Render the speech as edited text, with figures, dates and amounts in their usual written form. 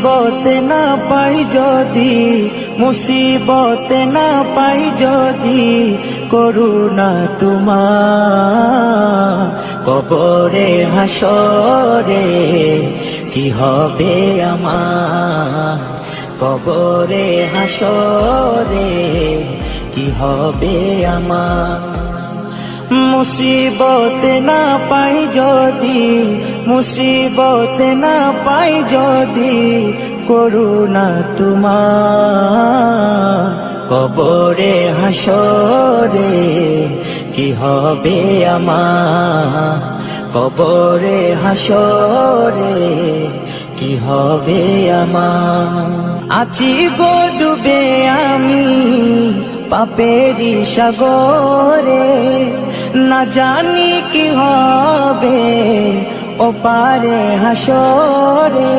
মুসিবতে না পাই যদি, মুসিবতে না পাই যদি, করুণা তোমার কবরে হাসরে কি হবে আমার, কবরে হাসরে কি হবে আমার। মুসিবতে না পাই যদি, মুসিবতে না পাই যদি, করুণা তোমার কবরে হাসরে কি হবে আমার, কবরে হাসরে কি হবে আমার। আছি গো ডুবে আমি পাপেরি সাগরে, না জানি কি হবে ওপারে হাসরে।